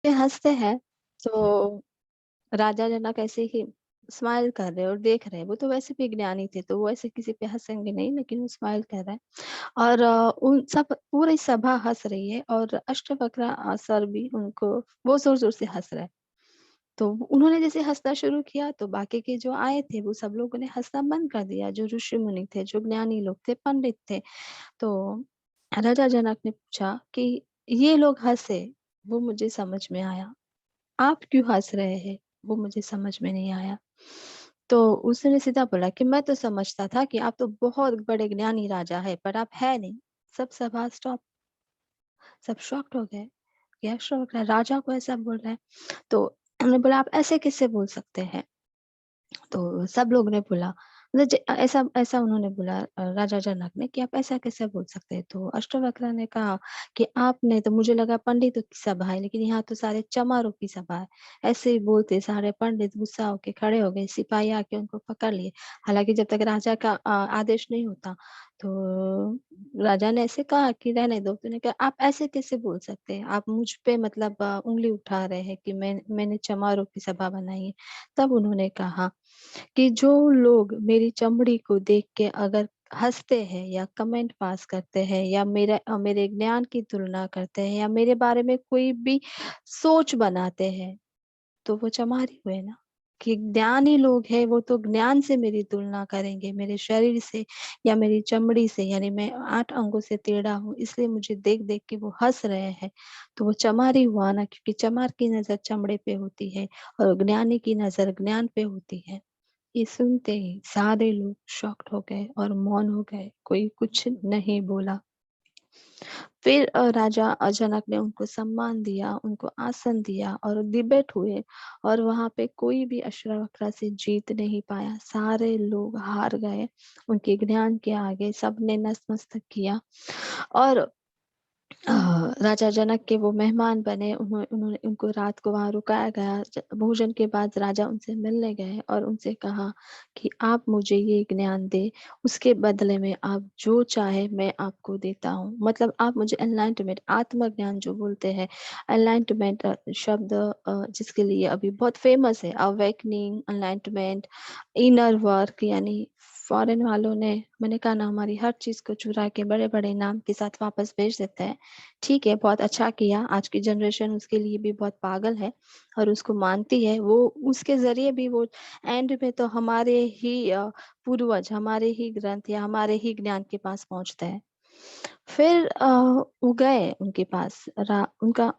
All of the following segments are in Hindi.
पे हँसते हैं, तो राजा जनक ऐसे ही स्माइल कर रहे हैं और देख रहे हैं। वो तो वैसे भी ज्ञानी थे, तो वो ऐसे किसी पे हँसेंगे नहीं, लेकिन वो स्माइल कर रहे हैं। और उन सब पूरी सभा हँस रही है और अष्टवक्र सर भी उनको वो ज़ोर-ज़ोर से हँस रहे हैं। तो उन्होंने जैसे हँसना शुरू किया, तो बाकी के जो आए थे, वो सब लोगों ने हँसना बंद कर दिया, जो ऋषि-मुनि थे, जो ज्ञानी लोग थे, पंडित थे। तो राजा जनक ने पूछा कि ये लोग हँसे, वो मुझे समझ में आया। आप क्यों हँस रहे हैं? वो मुझे समझ में नहीं आया। तो उसने सीधा बोला कि मैं तो समझता था कि आप तो बहुत बड़े ज्ञानी राजा हैं, पर आप है नहीं। सब सभा स्टॉप, सब शॉक्ड हो गए। क्या शॉक है? राजा को ऐसा बोल रहा है। तो उन्होंने बोला आप ऐसे कैसे बोल सकते हैं? तो सब लोग ने बोला मतलब ऐसा ऐसा उन्होंने बोला राजा जनक ने कि आप ऐसा कैसे बोल सकते हैं? तो अष्टवक्र ने कहा कि आपने तो मुझे लगा पंडितों की सभा है, लेकिन यहाँ तो सारे चमारों की सभा है। ऐसे ही बोलते सारे पंडित गुस्सा होके खड़े हो गए, सिपाही आके उनको पकड़ लिए। हालाँकि जब तक राजा का आदेश नहीं होता, तो राजा ने ऐसे कहा कि रहने दो। तो उन्होंने कहा आप ऐसे कैसे बोल सकते हैं? आप मुझ पे मतलब उँगली उठा रहे हैं कि मैंने चमारों की सभा बनाई है। तब उन्होंने कहा कि जो लोग मेरी चमड़ी को देख के अगर हँसते हैं या कमेंट पास करते हैं या मेरे ज्ञान की तुलना करते हैं या मेरे बारे में कोई भी सोच बनाते हैं, तो वो चमारी हुए ना। कि ज्ञानी लोग हैं वो तो ज्ञान से मेरी तुलना करेंगे, मेरे शरीर से या मेरी चमड़ी से, यानी मैं 8 अंगों से टेढ़ा हूँ, इसलिए मुझे देख-देख के वो हँस रहे हैं। तो वो चमारी हुआ ना, क्योंकि चमार की नज़र चमड़े पे होती है और ज्ञानी की नज़र ज्ञान पे होती है। ये सुनते ही सारे लोग शॉक्ड हो गए और मौन हो गए, कोई कुछ नहीं बोला। फिर राजा जनक ने उनको सम्मान दिया, उनको आसन दिया और डिबेट हुए और वहाँ पे कोई भी अश्रवक्र से जीत नहीं पाया। सारे लोग हार गए, उनके ज्ञान के आगे सबने नतमस्तक किया और अ, राजा जनक के वो मेहमान बने, उन्होंने उनको रात को वहाँ रुकाया गया। भोजन के बाद राजा उनसे मिलने गए और उनसे कहा कि आप मुझे ये ज्ञान दें, उसके बदले में आप जो चाहे मैं आपको देता हूँ। मतलब आप मुझे एनलाइटमेंट, आत्मज्ञान जो बोलते हैं, एनलाइटमेंट शब्द जिसके लिए अभी बहुत फेमस है, अवेकनिंग, एनलाइटमेंट, इनर वर्क, यानी फॉरेन वालों ने, मैंने कहा ना, हमारी हर चीज़ को चुरा के बड़े-बड़े नाम के साथ वापस भेज देते हैं। ठीक है, बहुत अच्छा किया, आज की जनरेशन उसके लिए भी बहुत पागल है और उसको मानती है। वो उसके ज़रिए भी वो एंड में तो हमारे ही पूर्वज, हमारे ही ग्रंथ या हमारे ही ज्ञान के पास पहुँचते हैं। फिर वो गए उनके पास, उनका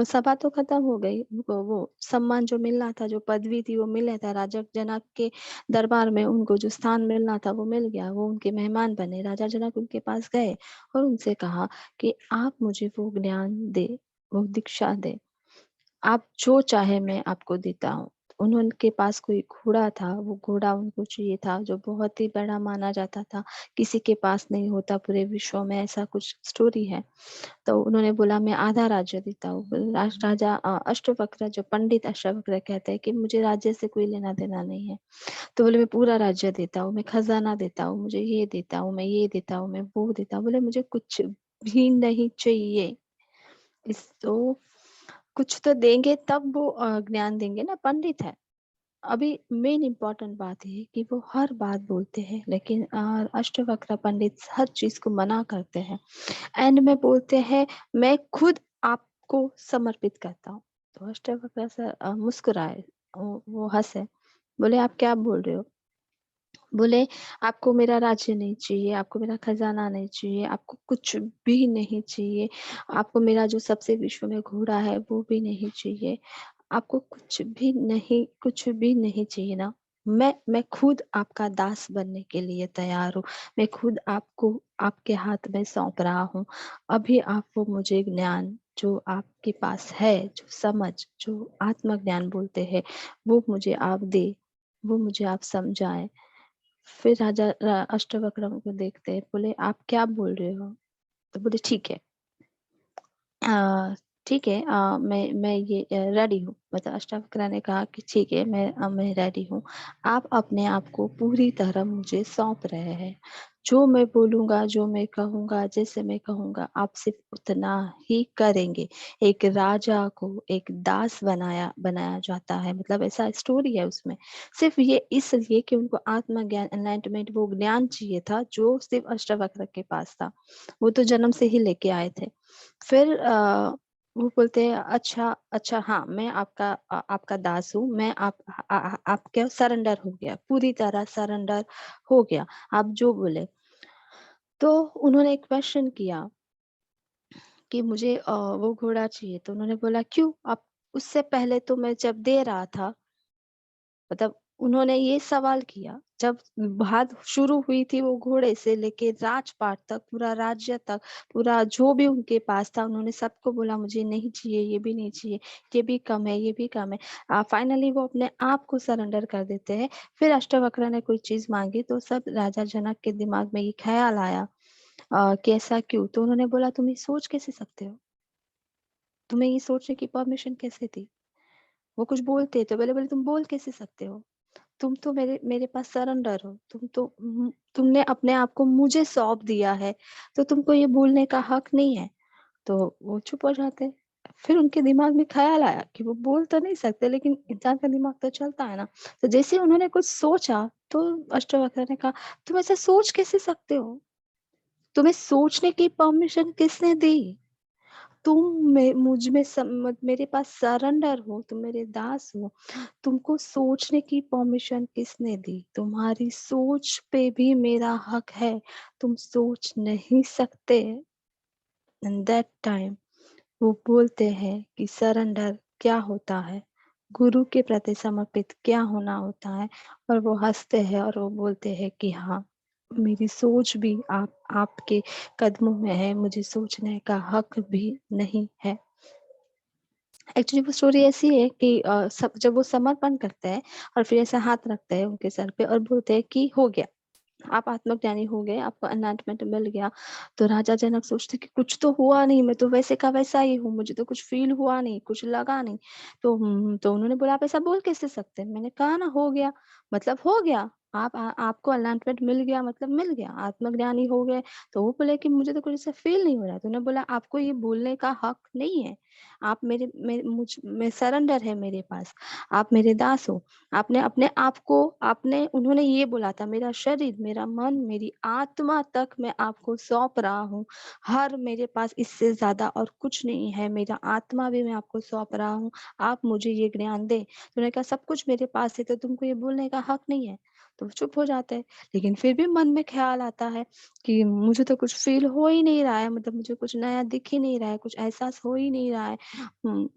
सभा तो खत्म हो गई, उनको वो सम्मान जो मिलना था, जो पदवी थी वो मिल गया था, राजा जनक के दरबार में उनको जो स्थान मिलना था वो मिल गया, वो उनके मेहमान बने। राजा जनक उनके पास गए और उनसे कहा कि आप मुझे वो ज्ञान दें, वो दीक्षा दें। आप जो चाहे मैं आपको देता हूँ। उन्होंने पास कोई घोड़ा था, वो घोड़ा उनको चाहिए था, जो बहुत ही बड़ा माना जाता था, किसी के पास नहीं होता पूरे विश्व में, ऐसा कुछ स्टोरी है। तो उन्होंने बोला मैं आधा राज्य देता हूँ। राजा अष्टवक्र, जो पंडित अष्टवक्र कहते हैं कि मुझे राज्य से कोई लेना-देना नहीं है। तो बोले मैं पूरा राज्य देता हूँ, मैं खज़ाना देता हूँ, मुझे ये देता हूँ, मैं ये देता हूँ, मैं वो देता हूँ। बोले मुझे कुछ भी नहीं चाहिए। इस तो कुछ तो देंगे तब वो ज्ञान देंगे ना, पंडित है। अभी मेन इम्पोर्टेंट बात ये है कि वो हर बात बोलते हैं, लेकिन अष्टवक्र पंडित हर चीज़ को मना करते हैं। एंड में बोलते हैं मैं खुद आपको समर्पित करता हूँ। तो अष्टवक्र सर मुस्कुराए, वो हँसे, बोले आप क्या बोल रहे हो? बोले आपको मेरा राज्य नहीं चाहिए, आपको मेरा खज़ाना नहीं चाहिए, आपको कुछ भी नहीं चाहिए, आपको मेरा जो सबसे विश्व में घोड़ा है वो भी नहीं चाहिए, आपको कुछ भी नहीं चाहिए ना। मैं खुद आपका दास बनने के लिए तैयार हूँ। मैं खुद आपको आपके हाथ में सौंप रहा हूँ। अभी आप वो मुझे ज्ञान जो आपके पास है, जो समझ, जो आत्मज्ञान बोलते हैं, वो मुझे आप दें, वो मुझे आप समझाएँ। फिर राजा अष्टवक्र को देखते बोले आप क्या बोल रहे हो? तो बोले अ, ठीक है, मैं ये रेडी हूँ। मतलब अष्टवक्र ने कहा कि ठीक है, मैं रेडी हूँ। आप अपने आप को पूरी तरह मुझे सौंप रहे हैं, जो मैं बोलूँगा, जो मैं कहूँगा, जैसे मैं कहूँगा, आप सिर्फ़ उतना ही करेंगे। एक राजा को एक दास बनाया जाता है, मतलब ऐसा स्टोरी है उसमें। सिर्फ़ ये इसलिए कि उनको आत्मज्ञान एनलाइटमेंट वो ज्ञान चाहिए था, जो सिर्फ़ अष्टवक्र के पास था। वो तो जन्म से ही लेके आए थे। फिर वो बोलते हैं, "अच्छा, अच्छा, हाँ, मैं आपका दास हूँ, मैं आपके सरेंडर हो गया, पूरी तरह सरेंडर हो गया, आप जो बोले।" तो उन्होंने एक क्वेश्चन किया कि मुझे वो घोड़ा चाहिए, तो उन्होंने बोला, "क्यों? आप उससे पहले तो मैं जब दे रहा था।" मतलब उन्होंने ये सवाल किया, जब बात शुरू हुई थी वो घोड़े से लेके राजपाट तक, पूरा राज्य तक, पूरा जो भी उनके पास था, उन्होंने सबको बोला, "मुझे नहीं चाहिए, ये भी नहीं चाहिए, ये भी कम है, ये भी कम है।" फाइनली वो अपने आप को सरेंडर कर देते हैं। फिर अष्टवक्र ने कोई चीज़ माँगी, तो सब राजा जनक के दिमाग में ये ख़्याल आया कि ऐसा क्यों? तो उन्होंने बोला, "तुम ये सोच कैसे सकते हो? तुम्हें ये सोचने की परमिशन कैसे दी?" वो कुछ बोलते तो बोले बोले, "तुम बोल कैसे सकते हो? तुम तो मेरे मेरे पास सरेंडर हो। तुमने अपने आप को मुझे सौंप दिया है, तो तुमको ये बोलने का हक नहीं है।" तो वो चुप हो जाते। फिर उनके दिमाग में ख़्याल आया कि वो बोल तो नहीं सकते, लेकिन इंसान का दिमाग तो चलता है ना। तो जैसे ही उन्होंने कुछ सोचा, तो अष्टवक्र ने कहा, "तुम ऐसा सोच कैसे सकते हो? तुम्हें सोचने की परमिशन किसने दी? तुम मुझ में मेरे पास सरेंडर हो, तुम मेरे दास हो, तुमको सोचने की परमिशन किसने दी? तुम्हारी सोच पे भी मेरा हक है, तुम सोच नहीं सकते।" एंड दैट टाइम वो बोलते हैं कि सरेंडर क्या होता है, गुरु के प्रति समर्पित क्या होना होता है, और वो हँसते हैं और वो बोलते हैं कि हाँ, मेरी सोच भी आपके कदमों में है, मुझे सोचने का हक भी नहीं है। एक्चुअली वो स्टोरी ऐसी है कि सब जब वो समर्पण करते हैं और फिर ऐसा हाथ रखते हैं उनके सर पे और बोलते हैं कि हो गया, आप आत्मज्ञानी हो गए, आपको एनलाइटमेंट मिल गया। तो राजा जनक सोचते कि कुछ तो हुआ नहीं, मैं तो वैसे का वैसा ही हूँ, मुझे तो कुछ फ़ील हुआ नहीं, कुछ लगा नहीं। तो उन्होंने बोला, "आप ऐसा बोल कैसे सकते हैं?" मैंने कहा ना, हो गया, मतलब हो गया। आपको एनलाइटमेंट मिल गया मतलब मिल गया, आत्मज्ञानी हो गए। तो वो बोले कि मुझे तो कुछ ऐसा फ़ील नहीं हो रहा है। तो उन्होंने बोला, "आपको ये बोलने का हक नहीं है। आप मेरे मेरे मुझ में सरेंडर है मेरे पास, आप मेरे दास हो। आपने अपने आप को आपने उन्होंने ये बोला था, मेरा शरीर, मेरा मन, मेरी आत्मा तक मैं आपको सौंप रहा हूँ। हर मेरे पास इससे ज़्यादा और कुछ नहीं है, मेरा आत्मा भी मैं आपको सौंप रहा हूँ, आप मुझे ये ज्ञान दें।" तो उन्होंने कहा, "सब कुछ मेरे पास है, तो तुमको ये बोलने का हक नहीं है।" तो वो चुप हो जाते हैं। लेकिन फिर भी मन में ख़्याल आता है कि मुझे तो कुछ फ़ील हो ही नहीं रहा है, मतलब मुझे कुछ नया दिख ही नहीं रहा है, कुछ एहसास हो ही नहीं रहा है।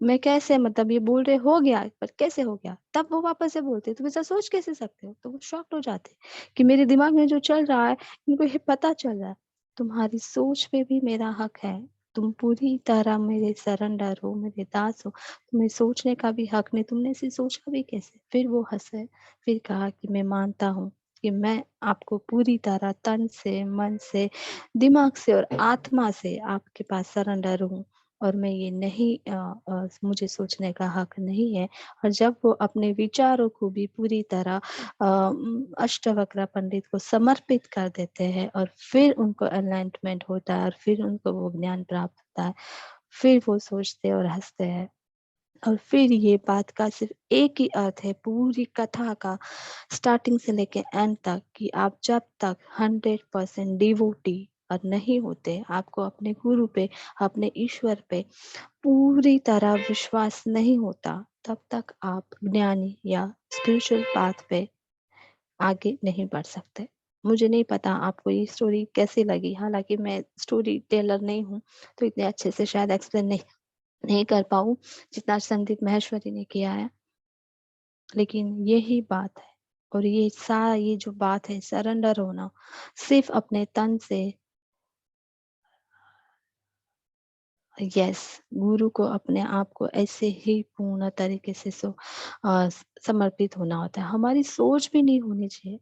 मैं कैसे, मतलब ये बोल रहे हो गया, पर कैसे हो गया? तब वो वापस से बोलते, "तुम ऐसा सोच कैसे सकते हो?" तो वो शॉक्ड हो जाते हैं कि मेरे दिमाग में जो चल रहा है, इनको ये पता चल रहा है। तुम्हारी सोच पे भी मेरा हक है। तुम पूरी तरह मेरे सरेंडर हो, मेरे दास हो। तुम्हें सोचने का भी हक नहीं, तुमने ऐसे सोचा भी कैसे? फिर वो हँसे, फिर कहा कि मैं मानता हूँ कि मैं आपको पूरी तरह तन से, मन से, दिमाग से और आत्मा से आपके पास सरेंडर हूँ। और मैं ये नहीं मुझे सोचने का हक नहीं है। और जब वो अपने विचारों को भी पूरी तरह अष्टवक्र पंडित को समर्पित कर देते हैं और फिर उनको एनलाइटमेंट होता है और फिर उनको वो ज्ञान प्राप्त होता है, फिर वो सोचते और हँसते हैं। और फिर ये बात का सिर्फ़ एक ही अर्थ है पूरी कथा का, स्टार्टिंग से लेके एंड तक, कि आप जब तक 100% डिवोटी और नहीं होते, आपको अपने गुरु पे, अपने ईश्वर पे पूरी तरह विश्वास नहीं होता, तब तक आप ज्ञानी या स्पिरिचुअल पाथ पे आगे नहीं बढ़ सकते। मुझे नहीं पता आपको ये स्टोरी कैसी लगी? हालाँकि मैं स्टोरी टेलर नहीं हूँ, तो इतने अच्छे से शायद एक्सप्लेन नहीं नहीं कर पाऊँ, जितना संदीप माहेश्वरी ने किया है। लेकिन यही बात है, और ये जो बात है सरेंडर होना, सिर्फ़ अपने तन से, यस, गुरु को अपने आप को ऐसे ही पूर्ण तरीके से समर्पित होना होता है। हमारी सोच भी नहीं होनी चाहिए।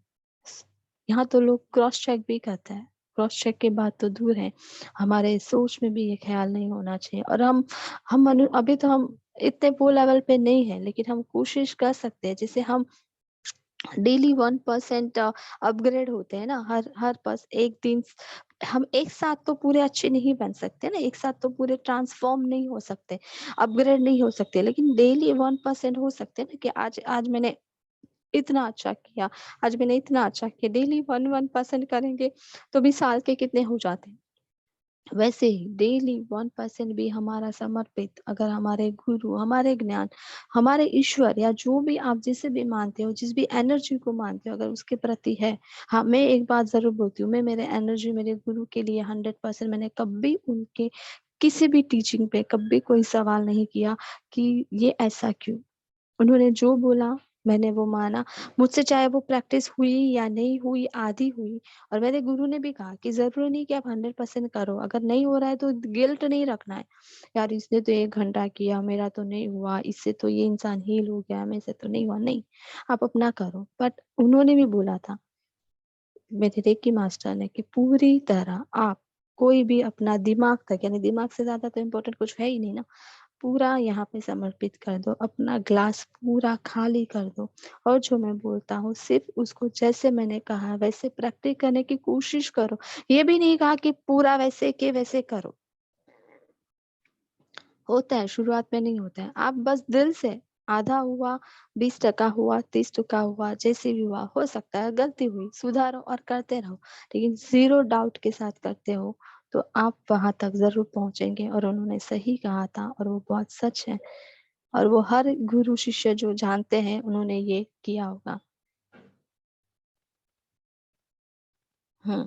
स यहाँ तो लोग क्रॉस चेक भी करते हैं। क्रॉस चेक की बात तो दूर है, हमारे सोच में भी ये ख़्याल नहीं होना चाहिए। और अभी तो हम इतने वो लेवल पे नहीं है, लेकिन हम कोशिश कर सकते हैं। जैसे हम डेली 1% अपग्रेड होते हैं ना, हर हर बस एक दिन। हम एक साथ तो पूरे अच्छे नहीं बन सकते ना, एक साथ तो पूरे ट्रांसफॉर्म नहीं हो सकते, अपग्रेड नहीं हो सकते, लेकिन डेली 1% हो सकते हैं ना, कि आज आज मैंने इतना अच्छा किया, आज मैंने इतना अच्छा किया। डेली 1% करेंगे तो भी साल के कितने हो जाते हैं। वैसे ही डेली 1% भी हमारा समर्पित, अगर हमारे गुरु, हमारे ज्ञान, हमारे ईश्वर, या जो भी आप जिसे भी मानते हो, जिस भी एनर्जी को मानते हो, अगर उसके प्रति है। हाँ, मैं एक बात ज़रूर बोलती हूँ, मैं मेरे एनर्जी मेरे गुरु के लिए 100%, मैंने कभी उनके किसी भी टीचिंग पे कभी कोई सवाल नहीं किया कि ये ऐसा क्यों? उन्होंने जो बोला मैंने वो माना। मुझसे चाहे वो प्रैक्टिस हुई या नहीं हुई, आधी हुई। और मेरे गुरु ने भी कहा कि ज़रूरी नहीं कि आप 100% करो, अगर नहीं हो रहा है तो गिल्ट नहीं रखना है। यार इसने तो 1 घंटा किया, मेरा तो नहीं हुआ, इससे तो ये इंसान हील हो गया, मेरे से तो नहीं हुआ। नहीं, आप अपना करो। बट उन्होंने भी बोला था, मेरे रेकी मास्टर ने, कि पूरी तरह आप कोई भी अपना दिमाग तक, यानी दिमाग से ज़्यादा तो इम्पोर्टेंट कुछ है ही नहीं ना, पूरा यहाँ पे समर्पित कर दो, अपना ग्लास पूरा खाली कर दो। और जो मैं बोलता हूँ सिर्फ़ उसको जैसे मैंने कहा वैसे प्रैक्टिस करने की कोशिश करो। ये भी नहीं कहा कि पूरा वैसे के वैसे करो। होता है, शुरुआत में नहीं होता है। आप बस दिल से, आधा हुआ, 20% हुआ, 30% हुआ, जैसे भी हुआ, हो सकता है गलती हुई, सुधारो और करते रहो। लेकिन ज़ीरो डाउट के साथ करते हो, तो आप वहाँ तक ज़रूर पहुँचेंगे। और उन्होंने सही कहा था और वो बहुत सच है। और वो हर गुरु शिष्य जो जानते हैं, उन्होंने ये किया होगा। हुँ।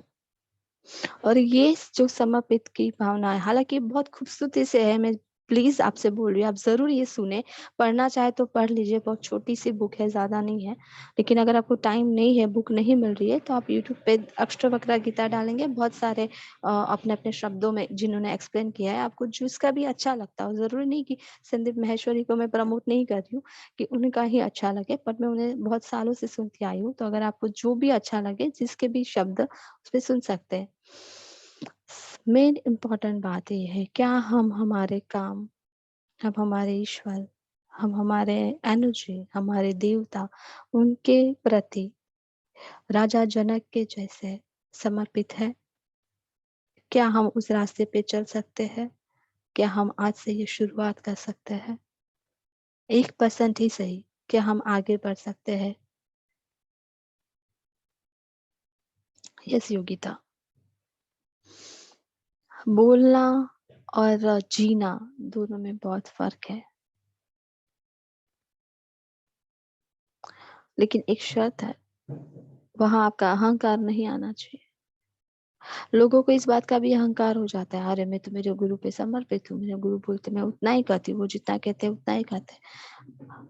और ये जो समर्पित की भावना है, हालाँकि बहुत खूबसूरती से है, मैं प्लीज़ आपसे बोल रही हूँ, आप ज़रूर ये सुनें। पढ़ना चाहे तो पढ़ लीजिए, बहुत छोटी-सी बुक है, ज़्यादा नहीं है। लेकिन अगर आपको टाइम नहीं है, बुक नहीं मिल रही है, तो आप यूट्यूब पे अष्टवक्र गीता डालेंगे, बहुत सारे अपने-अपने शब्दों में जिन्होंने एक्सप्लेन किया है, आपको जिसका भी अच्छा लगता हो, ज़रूरी नहीं कि संदीप माहेश्वरी को मैं प्रमोट नहीं कर रही हूँ कि उनका ही अच्छा लगे, बट मैं उन्हें बहुत सालों से सुनती आई हूँ, तो अगर आपको जो भी अच्छा लगे, जिसके भी शब्द, उसपे सुन सकते हैं। मेन इम्पोर्टेंट बात ये है, क्या हम हमारे काम, हम हमारे ईश्वर, हम हमारे एनर्जी, हमारे देवता, उनके प्रति राजा जनक के जैसे समर्पित है? क्या हम उस रास्ते पे चल सकते हैं? क्या हम आज से ये शुरुआत कर सकते हैं? 1% ही सही, क्या हम आगे बढ़ सकते हैं? यस योगिता, बोलना और जीना दोनों में बहुत फ़र्क है। लेकिन एक शर्त है, वहाँ आपका अहंकार नहीं आना चाहिए। लोगों को इस बात का भी अहंकार हो जाता है, अरे मैं तो मेरे गुरु पे समर्पित हूँ, मेरे गुरु बोलते मैं उतना ही करती हूँ, वो जितना कहते हैं उतना ही करते हैं।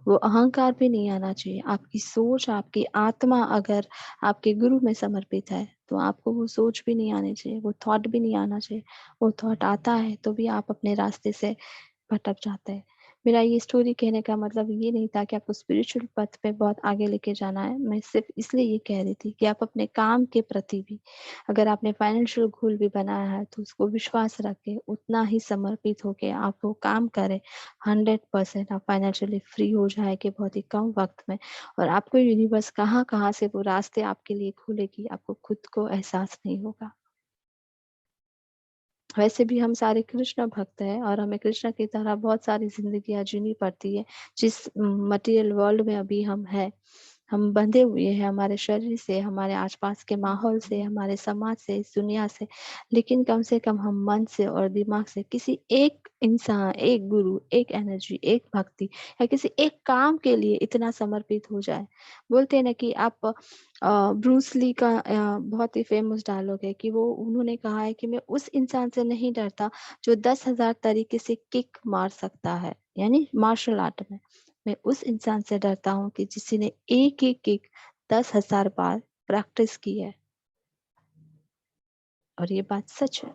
वो अहंकार भी नहीं आना चाहिए। आपकी सोच, आपकी आत्मा अगर आपके गुरु में समर्पित है, तो आपको वो सोच भी नहीं आनी चाहिए, वो थॉट भी नहीं आना चाहिए। वो थॉट आता है तो भी आप अपने रास्ते से भटक जाते हैं। मेरा ये स्टोरी कहने का मतलब ये नहीं था कि आपको स्पिरिचुअल पथ पे बहुत आगे लेके जाना है। मैं सिर्फ़ इसलिए ये कह रही थी कि आप अपने काम के प्रति भी, अगर आपने फाइनेंशियल गोल भी बनाया है, तो उसको विश्वास रख के, उतना ही समर्पित होके आप वो काम करें। 100% आप फाइनेंशियली फ्री हो जाएँगे बहुत ही कम वक़्त में। और आपको यूनिवर्स कहाँ-कहाँ से वो रास्ते आपके लिए खोलेगी, आपको खुद को एहसास नहीं होगा। वैसे भी हम सारे कृष्ण भक्त हैं और हमें कृष्ण की तरह बहुत सारी ज़िंदगियाँ जीनी पड़ती है। जिस मटेरियल वर्ल्ड में अभी हम हैं, हम बंधे हुए हैं हमारे शरीर से, हमारे आस-पास के माहौल से, हमारे समाज से, इस दुनिया से। लेकिन कम से कम हम मन से और दिमाग से किसी एक इंसान, एक गुरु, एक एनर्जी, एक भक्ति या किसी एक काम के लिए इतना समर्पित हो जाएँ। बोलते हैं ना कि आप ब्रूस ली का बहुत ही फ़ेमस डायलॉग है कि वो उन्होंने कहा है कि मैं उस इंसान से नहीं डरता जो 10,000 तरीके से किक मार सकता है, यानी मार्शल आर्ट में। मैं उस इंसान से डरता हूँ कि जिसने एक ही किक 10,000 बार प्रैक्टिस की है। और ये बात सच है।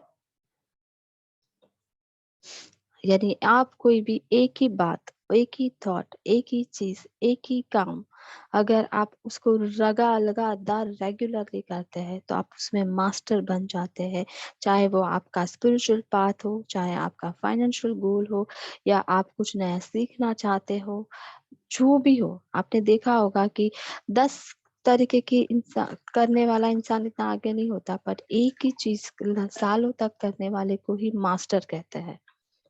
यानी आप कोई भी एक ही बात, एक ही थॉट, एक ही चीज़, एक ही काम, अगर आप उसको लगातार रेगुलरली करते हैं, तो आप उसमें मास्टर बन जाते हैं। चाहे वो आपका स्पिरिचुअल पाथ हो, चाहे आपका फाइनेंशियल गोल हो या आप कुछ नया सीखना चाहते हो, जो भी हो, आपने देखा होगा कि 10 तरीके की इंसान करने वाला इंसान इतना आगे नहीं होता, पर एक ही चीज सालों तक करने वाले को ही मास्टर कहते हैं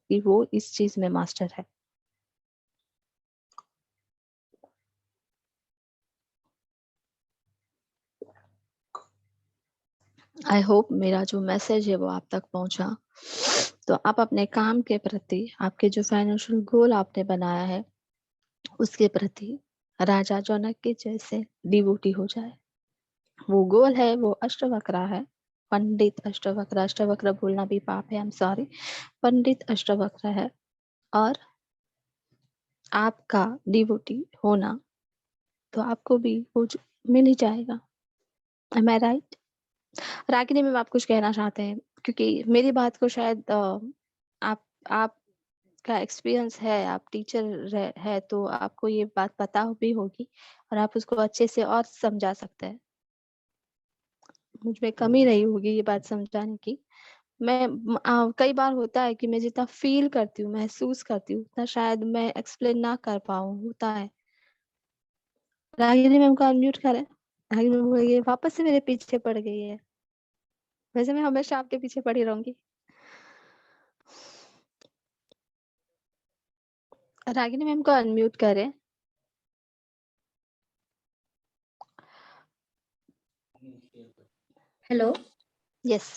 कि वो इस चीज में मास्टर है। आई होप मेरा जो मैसेज है वो आप तक पहुंचा। तो आप अपने काम के प्रति, आपके जो फाइनेंशियल गोल आपने बनाया है उसके प्रति राजा जनक के जैसे डिवोटी हो जाए। वो गोल है, वो अष्टवक्र है, पंडित अष्टवक्र, अष्टवक्र बोलना भी पाप है, आई एम सॉरी, पंडित अष्टवक्र है। और आपका डिवोटी होना, तो आपको भी वो मिल ही जाएगा। एम आई राइट? रागिनी मैम, आप कुछ कहना चाहते हैं? क्योंकि मेरी बात को शायद आपका एक्सपीरियंस है, आप टीचर है, तो आपको ये बात पता भी होगी और आप उसको अच्छे से और समझा सकते हैं। मुझ में कमी रही होगी ये बात समझाने की। कई बार होता है कि मैं जितना फील करती हूँ, महसूस करती हूँ, उतना शायद मैं एक्सप्लेन ना कर पाऊँ, होता है। रागिनी मैम को अनम्यूट करें। रागिनी मैम बोल ये वापस से मेरे पीछे पड़ गई है। वैसे मैं हमेशा आपके पीछे पड़ी रहूंगी। रागिनी मैम को अनम्यूट करें। Hello, yes,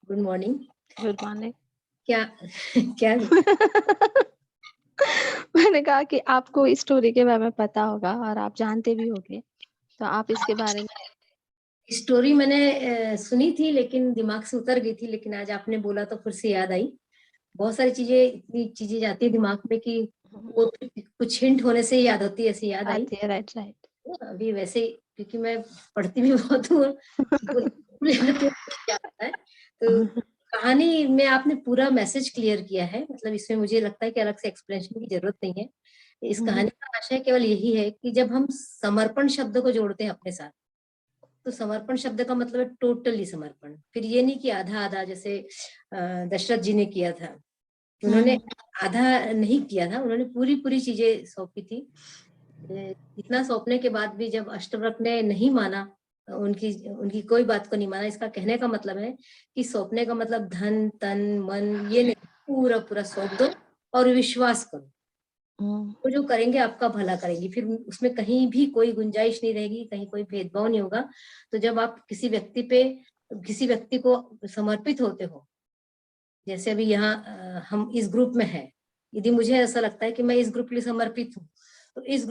good morning. Good morning. क्या क्या मैंने कहा कि आपको इस स्टोरी के बारे में पता होगा और आप जानते भी होंगे, तो आप इसके बारे में। स्टोरी मैंने सुनी थी लेकिन दिमाग से उतर गई थी, लेकिन आज आपने बोला तो फिर से याद आई। बहुत सारी चीजें, इतनी चीजें जाती है दिमाग में कि वो कुछ हिंट होने से याद होती है, ऐसे याद आई। आती है, राइट राइट। अभी वैसे ही, क्योंकि मैं पढ़ती भी बहुत हूँ, भूल जाती हूँ, क्या होता है। तो कहानी में आपने पूरा मैसेज क्लियर किया है, मतलब इसमें मुझे लगता है कि अलग से एक्सप्लेनेशन की जरूरत नहीं है। इस कहानी का आशय केवल यही है कि जब हम समर्पण शब्द को जोड़ते हैं अपने साथ, तो समर्पण शब्द का मतलब है टोटली समर्पण। फिर ये नहीं कि आधा आधा, जैसे दशरथ जी ने किया था। उन्होंने आधा नहीं किया था, उन्होंने पूरी पूरी चीजें सौंपी थी। इतना सौंपने के बाद भी जब अष्टवक्र ने नहीं माना, उनकी उनकी कोई बात को नहीं माना, इसका कहने का मतलब है कि सौंपने का मतलब धन तन मन ये नहीं, पूरा पूरा सौंप दो और विश्वास करो, वो जो करेंगे आपका भला करेंगे। फिर उसमें कहीं भी कोई गुंजाइश नहीं रहेगी, कहीं कोई भेदभाव नहीं होगा। तो जब आप किसी व्यक्ति को समर्पित होते हो, जैसे अभी यहाँ हम इस ग्रुप में हैं, यदि मुझे ऐसा लगता है कि मैं इस ग्रुप के लिए समर्पित हूँ, तो इस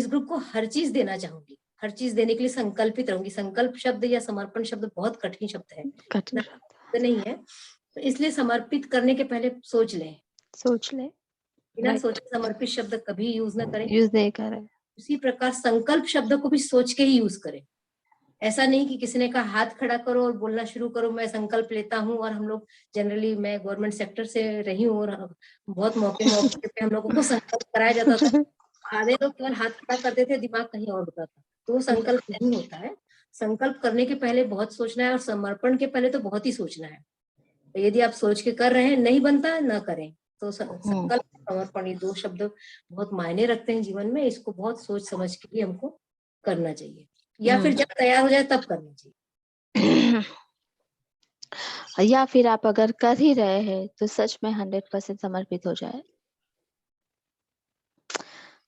ग्रुप को हर चीज देना चाहूंगी, हर चीज देने के लिए संकल्पित रहूंगी। संकल्प शब्द या समर्पण शब्द बहुत कठिन शब्द है, कठिन शब्द नहीं है, तो इसलिए समर्पित करने के पहले सोच लें। सोच ले, बिना राइट, सोचे समर्पित शब्द कभी यूज ना करें। यूज नहीं करे। उसी प्रकार संकल्प शब्द को भी सोच के ही यूज करें। ऐसा नहीं कि किसी ने कहा हाथ खड़ा करो और बोलना शुरू करो, मैं संकल्प लेता हूँ। और हम लोग जनरली, मैं गवर्नमेंट सेक्टर से रही हूँ और बहुत मौके मौके पे हम लोगों को संकल्प कराया जाता था। आधे लोग केवल हाथ खड़ा करते थे, दिमाग कहीं और होता था, तो वो संकल्प नहीं होता है। संकल्प करने के पहले बहुत सोचना है और समर्पण के पहले तो बहुत ही सोचना है। तो यदि आप सोच के कर रहे हैं, नहीं बनता, ना करें। तो संकल्प समर्पण, ये दो शब्द बहुत मायने रखते हैं जीवन में। इसको बहुत सोच समझ के ही हमको करना चाहिए, या फिर जब तैयार हो जाए तब करना चाहिए। या फिर आप अगर कर ही रहे हैं तो सच में 100% समर्पित हो जाए,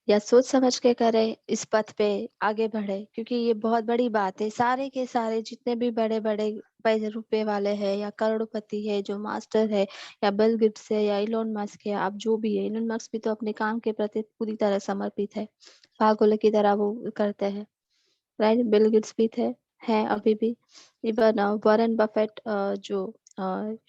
या सोच समझ के करे, इस पथ पे आगे बढ़े। क्योंकि ये बहुत बड़ी बात है। सारे के सारे जितने भी बड़े बड़े पैसे रुपए वाले हैं या करोड़पति है, जो मास्टर है, या बिल गेट्स है, या इलोन मस्क है, आप जो भी है, इलोन मस्क भी तो अपने काम के प्रति पूरी तरह समर्पित है, पागलों की तरह वो करते हैं, राइट? बिल गेट्स भी थे, है अभी भी। इवन वॉरेन बफेट, जो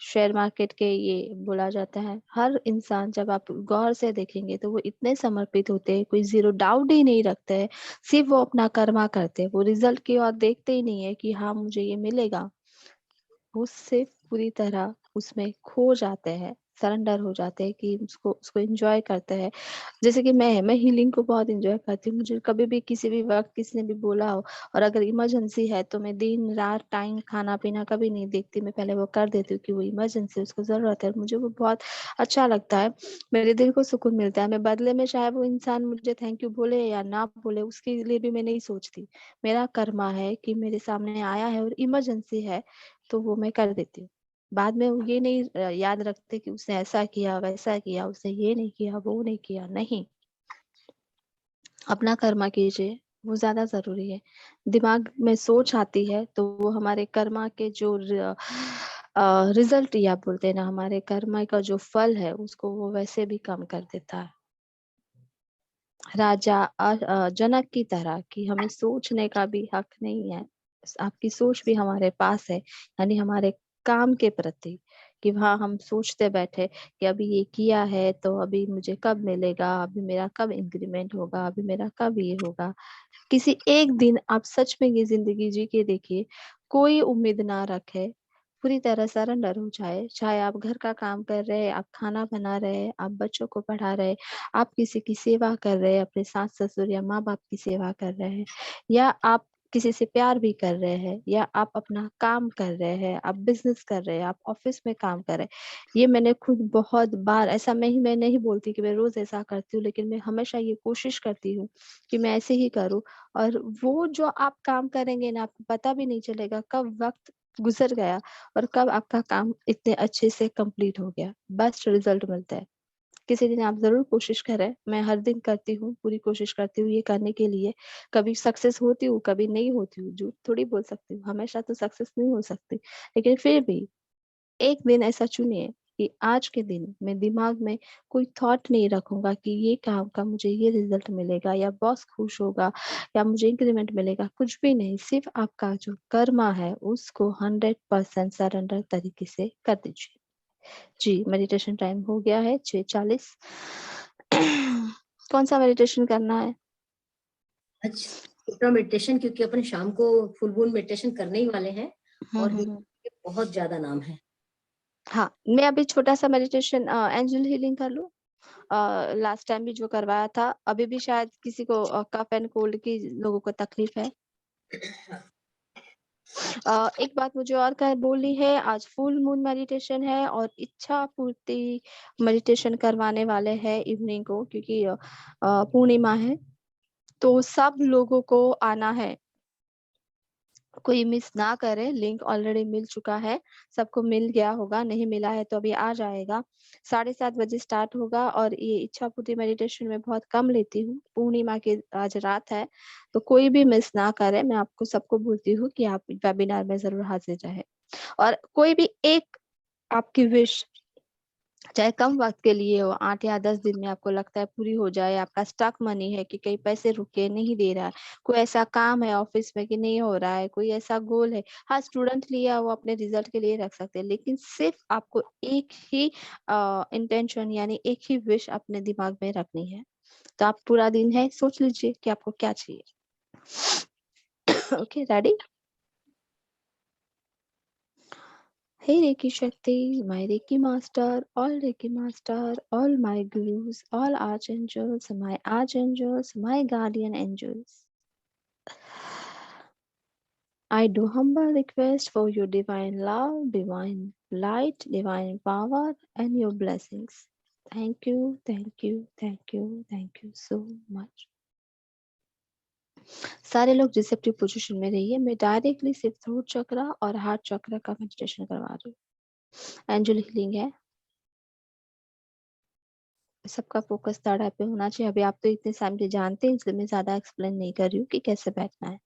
शेयर मार्केट के ये बोला जाता है, हर इंसान जब आप गौर से देखेंगे तो वो इतने समर्पित होते हैं, कोई जीरो डाउट ही नहीं रखते हैं। सिर्फ वो अपना कर्मा करते हैं, वो रिजल्ट की ओर देखते ही नहीं है कि हाँ मुझे ये मिलेगा। वो सिर्फ पूरी तरह उसमें खो जाते हैं, सरेंडर हो जाते हैं कि उसको उसको एन्जॉय करते हैं। जैसे कि मैं हीलिंग को बहुत एन्जॉय करती हूँ। मुझे कभी भी किसी भी वक़्त किसी ने भी बोला हो और अगर इमरजेंसी है तो मैं दिन-रात टाइम खाना-पीना कभी नहीं देखती। मैं पहले वो कर देती हूँ कि वो इमरजेंसी है, उसको ज़रूरत है। मुझे वो बहुत अच्छा लगता है। मेरे दिल को सुकून मिलता है। मैं बदले में चाहे वो इंसान मुझे थैंक यू बोले या ना बोले उसके लिए भी मैं नहीं सोचती। मेरा कर्मा है कि मेरे सामने आया है और इमरजेंसी है तो वो मैं कर देती हूँ। बाद में वो ये नहीं याद रखते कि उसने ऐसा किया, वैसा किया, उसने ये नहीं किया, वो नहीं किया, नहीं। अपना कर्मा कीजिए, वो ज़्यादा ज़रूरी है। दिमाग में सोच आती है तो वो हमारे कर्मा के जो रिज़ल्ट या बोलते हैं ना हमारे कर्मा का जो फल है उसको वो वैसे भी कम कर देता है। राजा जनक की तरह कि हमें सोचने का भी हक नहीं है। आपकी सोच भी हमारे पास है, यानी हमारे काम के प्रति कि हाँ, हम सोचते बैठे कि अभी ये किया है तो अभी मुझे कब मिलेगा, अभी मेरा कब इंक्रीमेंट होगा, अभी मेरा कब ये होगा। किसी एक दिन आप सच में ये ज़िंदगी जी के देखिए, कोई उम्मीद ना रखे, पूरी तरह सरेंडर हो जाए, चाहे आप घर का काम कर रहे हैं, आप खाना बना रहे हैं, आप बच्चों को पढ़ा रहे हैं, आप किसी की सेवा कर रहे हैं, अपने सास-ससुर या माँ-बाप की सेवा कर रहे हैं या आप किसी से प्यार भी कर रहे हैं या आप अपना काम कर रहे हैं, आप बिज़नेस कर रहे हैं, आप ऑफ़िस में काम कर रहे हैं। ये मैंने खुद बहुत बार ऐसा मैं नहीं बोलती कि मैं रोज़ ऐसा करती हूँ, लेकिन मैं हमेशा ये कोशिश करती हूँ कि मैं ऐसे ही करूँ और वो जो आप काम करेंगे ना, आपको पता भी नहीं चलेगा कब वक़्त गुज़र गया और कब आपका काम इतने अच्छे से कंप्लीट हो गया। बेस्ट रिज़ल्ट मिलता है। किसी दिन आप ज़रूर कोशिश करें, मैं हर दिन करती हूँ, पूरी कोशिश करती हूँ ये करने के लिए। कभी सक्सेस होती हूँ, कभी नहीं होती हूँ, झूठ थोड़ी बोल सकती हूँ, हमेशा तो सक्सेस नहीं हो सकती। लेकिन फिर भी एक दिन ऐसा चुनिए कि आज के दिन मैं दिमाग में कोई थॉट नहीं रखूँगा कि ये काम का मुझे ये रिज़ल्ट मिलेगा या बॉस खुश होगा या मुझे इंक्रीमेंट मिलेगा, कुछ भी नहीं। सिर्फ़ आपका जो कर्मा है उसको 100% सरेंडर तरीके से कर दीजिए। जी, मेडिटेशन टाइम हो गया है 6:40 कौन-सा मेडिटेशन करना है? आज छोटा मेडिटेशन, क्योंकि अपन शाम को फुल मून मेडिटेशन करने ही वाले हैं हुँ, और हुँ, हुँ। के बहुत ज़्यादा नाम है। हाँ, मैं अभी छोटा-सा मेडिटेशन एंजल हीलिंग कर लूँ? लास्ट टाइम भी जो करवाया था, अभी भी शायद किसी को कफ एंड कोल्ड की लोगों को तकलीफ है। एक बात मुझे और कह बोलनी है, आज फुल मून मेडिटेशन है और इच्छा पूर्ति मेडिटेशन करवाने वाले हैं इवनिंग को क्योंकि पूर्णिमा है, तो सब लोगों को आना है। कोई मिस ना करे, लिंक ऑलरेडी मिल चुका है, सबको मिल गया होगा, नहीं मिला है तो अभी आ जाएगा। 7:30 बजे स्टार्ट होगा और ये इच्छापूर्ति मेडिटेशन मैं बहुत कम लेती हूँ, पूर्णिमा की आज रात है, तो कोई भी मिस ना करे, मैं आपको सबको बोलती हूँ कि आप वेबिनार में ज़रूर हाज़िर रहें। और कोई भी एक आपकी विश चाहे कम वक़्त के लिए हो, 8 या 10 दिन में आपको लगता है पूरी हो जाए, आपका स्टक मनी है कि कहीं पैसे रुके, नहीं दे रहा है, कोई ऐसा काम है ऑफ़िस में कि नहीं हो रहा है, कोई ऐसा गोल है। हाँ, स्टूडेंट लिया वो अपने रिज़ल्ट के लिए रख सकते हैं, लेकिन सिर्फ़ आपको एक ही इंटेंशन यानी एक ही विश अपने दिमाग में रखनी है। तो आप पूरा दिन है, सोच लीजिए कि आपको क्या चाहिए। Okay, ready? Hey Reiki Shakti, my Reiki master, all my gurus, all archangels, my guardian angels. I do humble request for your divine love, divine light, divine power, and your blessings. Thank you, thank you, thank you, thank you so much. सारे लोग रिसेप्टिव पोजीशन में रहिए मैं डायरेक्टली सिर्फ थ्रोट चक्रा और हार्ट चक्र का मेडिटेशन करवा रही हूँ एंजल हीलिंग है सबका फोकस थर्ड आई पे होना चाहिए अभी आप तो इतने साल से जानते हैं इसलिए मैं ज्यादा एक्सप्लेन नहीं कर रही हूँ कि कैसे बैठना है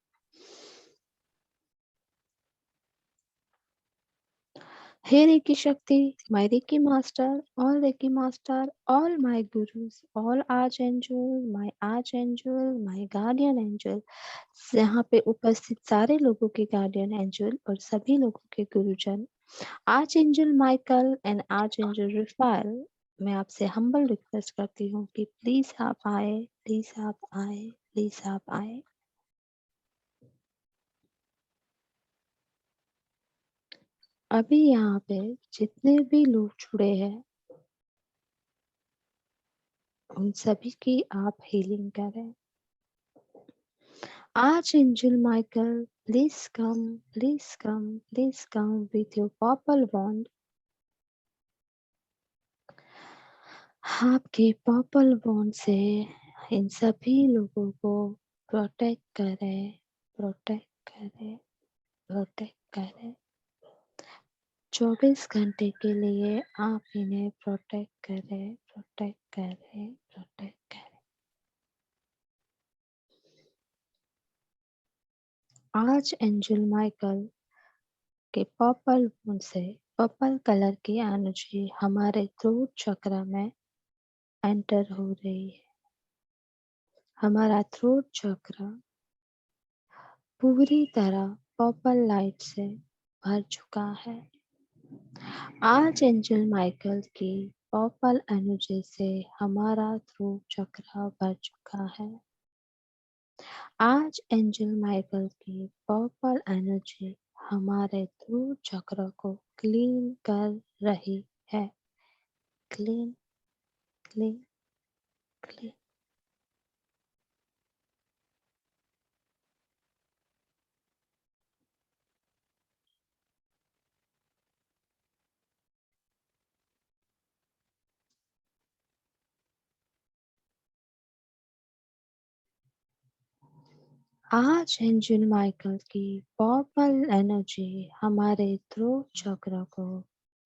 हे रेकी शक्ति, my Reiki master, all my gurus, all archangel, my guardian angel, यहाँ पे उपस्थित सारे लोगों के गार्डियन एंजल और सभी लोगों के गुरुजन, archangel Michael and archangel Raphael, मैं आपसे हम्बल रिक्वेस्ट करती हूँ कि प्लीज आप आए, प्लीज आप आए, प्लीज आप आए। अभी यहाँ पे जितने भी लोग जुड़े हैं उन सभी की आप हीलिंग करें। Archangel Michael, please come, please come, please come with your purple wand. आपके पर्पल वॉन्ड से इन सभी लोगों को प्रोटेक्ट करें, प्रोटेक्ट करें, प्रोटेक्ट करें। 24 घंटे के लिए आप इन्हें प्रोटेक्ट करें, प्रोटेक्ट करें, प्रोटेक्ट करें। आज एंजल माइकल के पर्पल वॉन्ड से पर्पल कलर की एनर्जी हमारे थ्रोट चक्र में एंटर हो रही है। हमारा थ्रोट चक्र पूरी तरह पर्पल लाइट से भर चुका है। आज एंजल माइकल की पर्पल एनर्जी से हमारा थ्रोट चक्र भर चुका है। आज एंजल माइकल की पर्पल एनर्जी हमारे थ्रोट चक्र को क्लीन कर रही है। Clean, clean, clean. आज एंजल माइकल की पर्पल एनर्जी हमारे थ्रोट चक्र को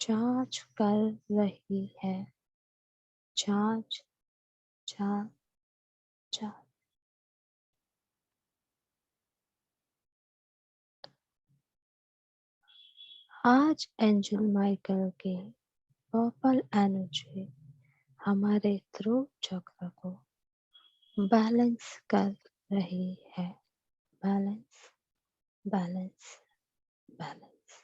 चार्ज कर रही है। Charge, charge, charge. आज एंजल माइकल की पर्पल एनर्जी हमारे थ्रोट चक्र को बैलेंस कर रही है। Balance, balance, balance.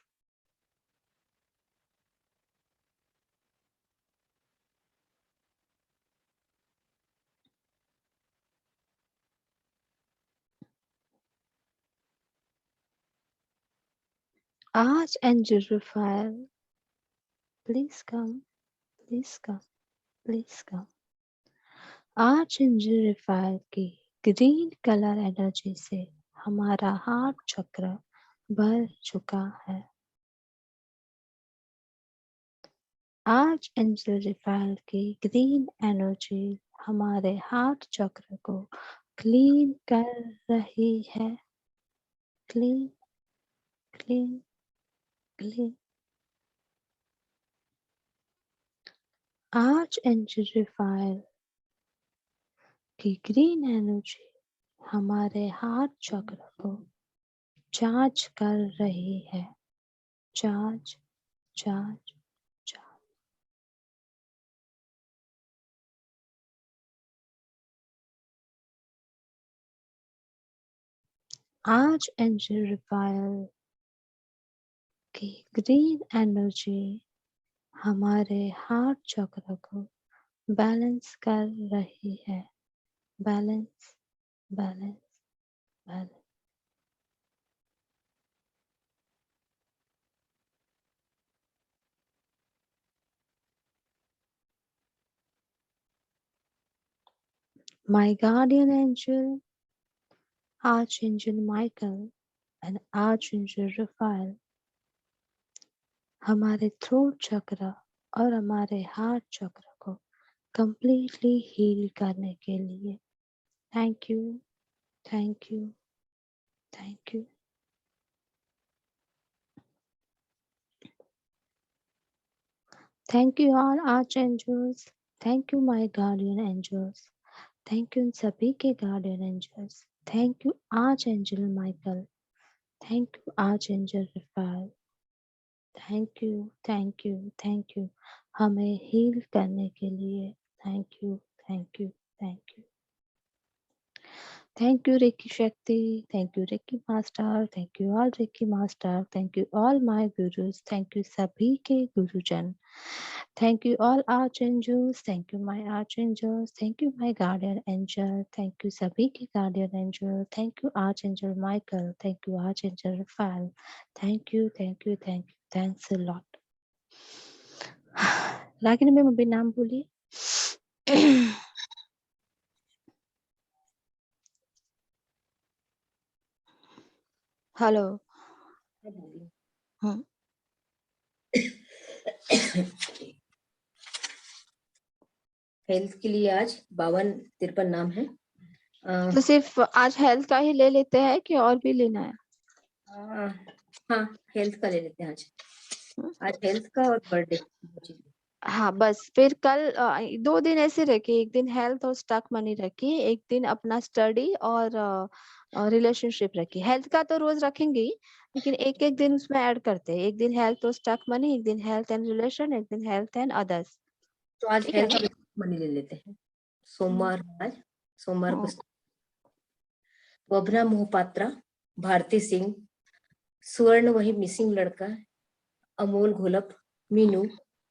आज angel रिफाइल, please come, please come, please come. आज एंजल रिफाइल की ग्रीन कलर एनर्जी से हमारा हार्ट चक्र भर चुका है। आज एंजल रिफाइल की ग्रीन एनर्जी हमारे हार्ट चक्र को क्लीन कर रही है। Clean, clean, clean. आज एंजल रिफाइल की ग्रीन एनर्जी हमारे हार्ट चक्र को चार्ज कर रही है। Charge, charge, charge. आज एंजल रिफाइल की ग्रीन एनर्जी हमारे हार्ट चक्र को बैलेंस कर रही है। Balance, balance, balance. My guardian angel, Archangel Michael and Archangel Raphael हमारे थ्रोट चक्र और हमारे हार्ट चक्र को completely हील करने के लिए thank you, thank you, thank you. Thank you all archangels, thank you my guardian angels, thank you इन सभी के guardian angels, thank you archangel Michael, thank you archangel Raphael, thank you, thank you, thank you हमें हील करने के लिए। Thank you, thank you, thank you. Thank you, Reiki Shakti. Thank you, Reiki Master. Thank you, all Reiki Master. Thank you, all my gurus. Thank you, Sabhi ke Gurujan. Thank you, all archangels. Thank you, my archangels. Thank you, my guardian angel. Thank you, Sabhi ke guardian angel. Thank you, Archangel Michael. Thank you, Archangel Raphael. Thank you, thank you, thank you. Thanks a lot. Ragini ma'am अभी नाम बोलिए। हेलो। हाँ, बोलिए। हुँ। हेल्थ के लिए आज 52-53 नाम है। तो सिर्फ़ आज हेल्थ का ही ले लेते हैं कि और भी लेना है? अ, हाँ, हेल्थ का ले लेते हैं आज। हुँ। आज हेल्थ का और बर्थडे 2 चीज़ें। हाँ, बस फिर कल 2 दिन ऐसे रखिए, 1 दिन हेल्थ और स्टॉक मनी रखिए, 1 दिन अपना स्टडी और रिलेशनशिप रखिए। हेल्थ का तो रोज़ रखेंगे ही, लेकिन एक-एक दिन उसमें ऐड करते हैं। 1 दिन हेल्थ और स्टॉक मनी, 1 दिन हेल्थ एंड रिलेशन, 1 दिन हेल्थ एंड अदर्स। तो आज ठीक है हेल्थ ना? और मनी ले लेते हैं। हुँ, सोमवार है आज, सोमवार को हुँ, वभ्रा मोहपात्रा, भारती सिंह, स्वर्ण वही मिसिंग लड़का, अमोल घोलप, मीनू,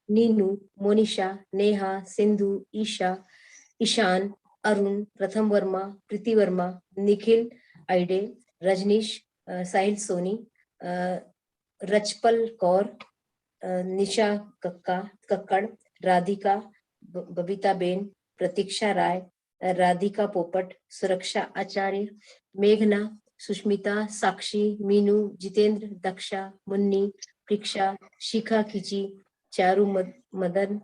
नीनू, मोनिशा, नेहा, सिंधु, ईशा, ईशान, अरुण, प्रथम वर्मा, प्रीति वर्मा, निखिल आइडे, रजनीश, साहिल सोनी, अ, रचपल कौर, निशा कक्कड़, राधिका, बबीता बेन, प्रतीक्षा राय, राधिका पोपट, सुरक्षा आचार्य, मेघना, सुष्मिता, साक्षी, मीनू, जितेंद्र, दक्षा, मुन्नी, प्रीक्षा, शिखा खिची, चारू मदन,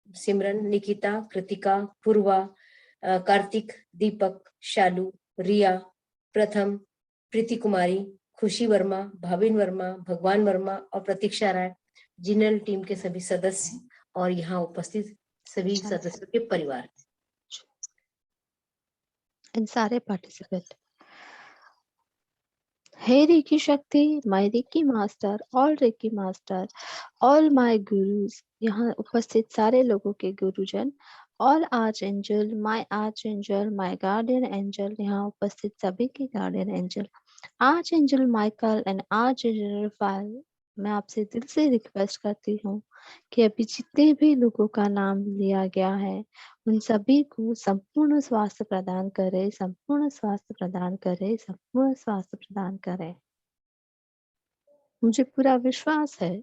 सिमरन, निकिता, कृतिका, पूर्वा, कार्तिक, दीपक, शालू, रिया, प्रथम, प्रीति कुमारी, खुशी वर्मा, भाविन वर्मा, भगवान वर्मा और प्रतीक्षा राय, जिनल टीम के सभी सदस्य और यहाँ उपस्थित सभी अच्छा, सदस्यों के परिवार। इन सारे participant. Hey Reiki Shakti, my Reiki master, all Reiki master, all my gurus, यहाँ उपस्थित सारे लोगों के गुरुजन, all archangel, my archangel, my guardian angel, यहाँ उपस्थित सभी के guardian angel, archangel Michael and archangel Raphael, मैं आपसे दिल से रिक्वेस्ट करती हूँ कि अभी जितने भी लोगों का नाम लिया गया है, उन सभी को संपूर्ण स्वास्थ्य प्रदान करे, संपूर्ण स्वास्थ्य प्रदान करे, संपूर्ण स्वास्थ्य प्रदान करे। मुझे पूरा विश्वास है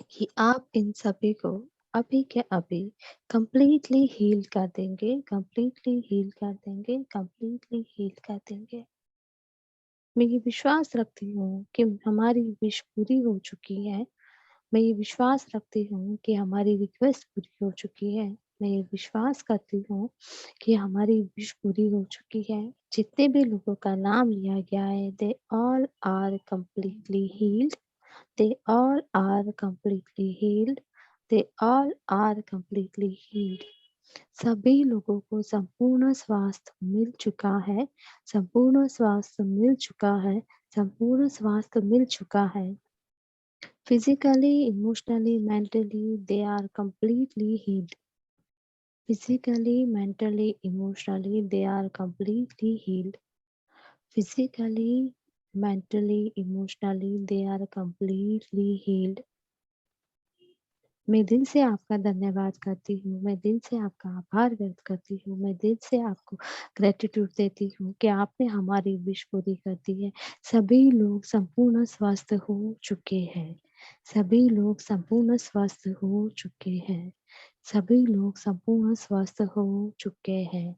कि आप इन सभी को अभी के अभी कंप्लीटली हील कर देंगे, कंप्लीटली हील कर देंगे, कंप्लीटली हील कर देंगे। मैं ये विश्वास रखती हूँ कि हमारी विश पूरी हो चुकी है। मैं ये विश्वास रखती हूँ कि हमारी रिक्वेस्ट पूरी हो चुकी है। मैं ये विश्वास करती हूँ कि हमारी विश पूरी हो चुकी है। जितने भी लोगों का नाम लिया गया है, they all are completely healed, they all are completely healed, they all are completely healed. सभी लोगों को संपूर्ण स्वास्थ्य मिल चुका है, संपूर्ण स्वास्थ्य मिल चुका है, संपूर्ण स्वास्थ्य मिल चुका है। Physically, emotionally, mentally, they are completely healed. Physically, mentally, emotionally, they are completely healed. Physically, mentally, emotionally, they are completely healed. मैं दिल से आपका धन्यवाद करती हूँ, मैं दिल से आपका आभार व्यक्त करती हूँ, मैं दिल से आपको ग्रैटिट्यूड देती हूँ कि आपने हमारी विश पूरी कर दी है। सभी लोग संपूर्ण स्वस्थ हो चुके हैं। सभी लोग संपूर्ण स्वस्थ हो चुके हैं। सभी लोग संपूर्ण स्वस्थ हो चुके हैं।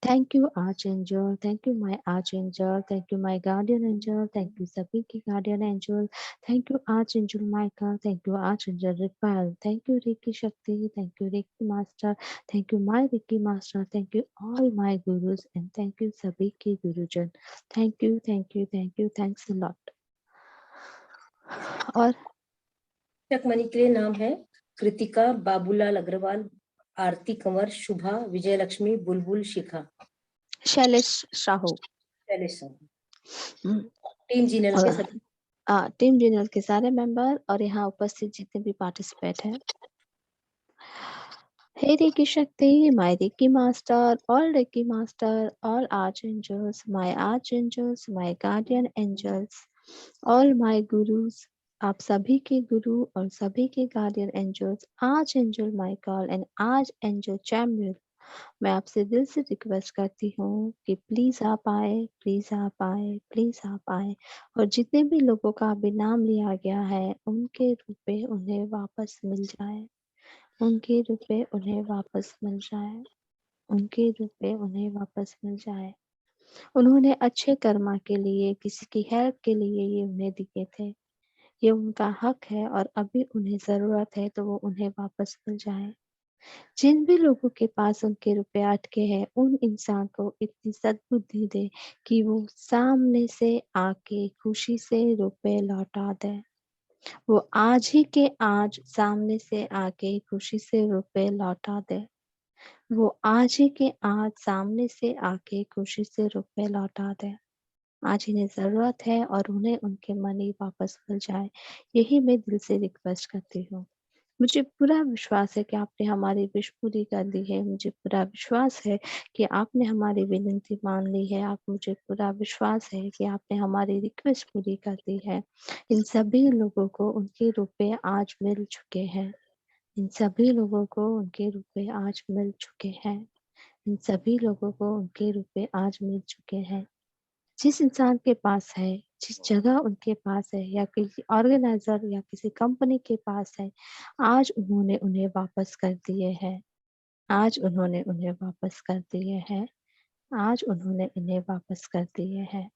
Thank you archangel, thank you my archangel, thank you my guardian angel, thank you सभी के guardian angel, thank you archangel Michael, thank you archangel Raphael, thank you Reiki शक्ति, thank you Reiki master, thank you my Reiki master, thank you all my gurus and thank you सभी के गुरुजन। Thank you, thank you, thank you, thanks a lot. और तक मनी के लिए नाम है कृतिका, बाबूलाल अग्रवाल, आरती कंवर, शुभा, विजयलक्ष्मी, बुलबुल, शिखा, शैलेश साहू। शैलेश सर। हम्म, टीम जीनल के और सभी टीम जिनल के सारे मेंबर और यहाँ उपस्थित जितने भी पार्टिसिपेट हैं। Hey Reiki Shakti, my Reiki Master, all archangels, my guardian angels, all my gurus, आप सभी के गुरु और सभी के guardian angels, archangel Michael and archangel Chamuel, मैं आपसे दिल से रिक्वेस्ट करती हूँ कि प्लीज आप आए, प्लीज आप आए, प्लीज आप आए और जितने भी लोगों का अभी नाम लिया गया है उनके रूप में उन्हें वापस मिल जाए, उनके रुपए उन्हें वापस मिल जाए, उनके रुपए उन्हें वापस मिल जाए। उन्होंने अच्छे कर्मा के लिए, किसी की हेल्प के लिए ये उन्हें दिए थे। ये उनका हक है और अभी उन्हें ज़रूरत है तो वो उन्हें वापस मिल जाए। जिन भी लोगों के पास उनके रुपए अटके हैं, उन इंसान को इतनी सद्बुद्धि दे कि वो सामने से आके खुशी से रुपए लौटा दें। वो आज ही के आज सामने से आके खुशी से रुपए लौटा दें। वो आज ही के आज सामने से आके खुशी से रुपए लौटा दें। आज इन्हें ज़रूरत है और उन्हें उनके मनी वापस मिल जाए। यही मैं दिल से रिक्वेस्ट करती हूँ। मुझे पूरा विश्वास है कि आपने हमारी विश पूरी कर दी है। मुझे पूरा विश्वास है कि आपने हमारी विनती मान ली है। आप मुझे पूरा विश्वास है कि आपने हमारी रिक्वेस्ट पूरी कर दी है। इन सभी लोगों को उनके रुपए आज मिल चुके हैं। इन सभी लोगों को उनके रुपए आज मिल चुके हैं। इन सभी लोगों को उनके रुपए आज मिल चुके हैं। जिस इंसान के पास है, जिस जगह उनके पास है या किसी ऑर्गेनाइज़र या किसी कंपनी के पास है, आज उन्होंने उन्हें वापस कर दिए हैं। आज उन्होंने उन्हें वापस कर दिए हैं। आज उन्होंने इन्हें वापस कर दिए हैं।